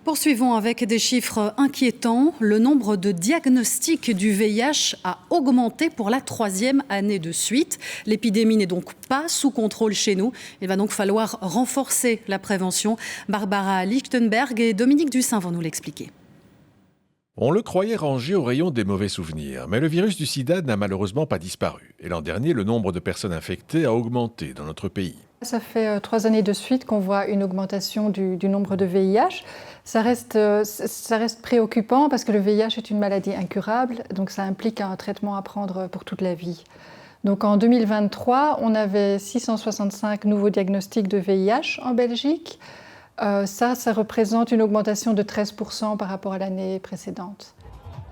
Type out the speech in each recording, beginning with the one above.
Poursuivons avec des chiffres inquiétants. Le nombre de diagnostics du VIH a augmenté pour la 3e année de suite. L'épidémie n'est donc pas sous contrôle chez nous. Il va donc falloir renforcer la prévention. Barbara Lichtenberg et Dominique Dussin vont nous l'expliquer. On le croyait rangé au rayon des mauvais souvenirs, mais le virus du sida n'a malheureusement pas disparu. Et l'an dernier, le nombre de personnes infectées a augmenté dans notre pays. Ça fait 3 années de suite qu'on voit une augmentation du nombre de VIH. Ça reste préoccupant parce que le VIH est une maladie incurable, donc ça implique un traitement à prendre pour toute la vie. Donc en 2023, on avait 665 nouveaux diagnostics de VIH en Belgique. Ça représente une augmentation de 13% par rapport à l'année précédente.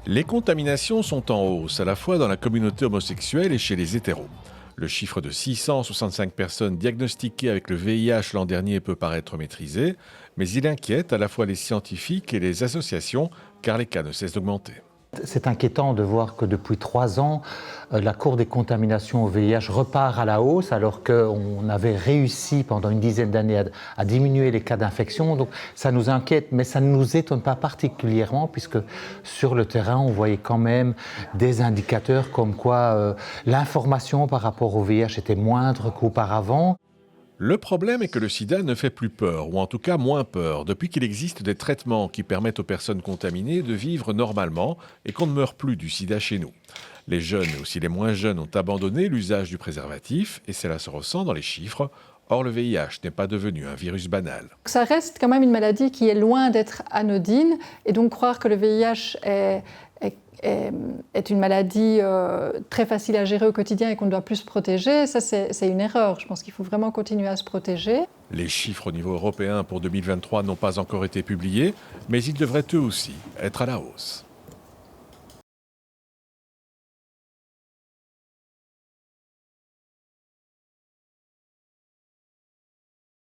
Les contaminations sont en hausse, à la fois dans la communauté homosexuelle et chez les hétéros. Le chiffre de 665 personnes diagnostiquées avec le VIH l'an dernier peut paraître maîtrisé, mais il inquiète à la fois les scientifiques et les associations, car les cas ne cessent d'augmenter. C'est inquiétant de voir que depuis 3 ans, la courbe des contaminations au VIH repart à la hausse, alors qu'on avait réussi pendant une dizaine d'années à diminuer les cas d'infection. Donc ça nous inquiète, mais ça ne nous étonne pas particulièrement, puisque sur le terrain, on voyait quand même des indicateurs comme quoi l'information par rapport au VIH était moindre qu'auparavant. Le problème est que le sida ne fait plus peur, ou en tout cas moins peur, depuis qu'il existe des traitements qui permettent aux personnes contaminées de vivre normalement et qu'on ne meurt plus du sida chez nous. Les jeunes et aussi les moins jeunes ont abandonné l'usage du préservatif et cela se ressent dans les chiffres. Or, le VIH n'est pas devenu un virus banal. Ça reste quand même une maladie qui est loin d'être anodine, et donc croire que le VIH est une maladie très facile à gérer au quotidien et qu'on ne doit plus se protéger, ça c'est une erreur. Je pense qu'il faut vraiment continuer à se protéger. Les chiffres au niveau européen pour 2023 n'ont pas encore été publiés, mais ils devraient eux aussi être à la hausse.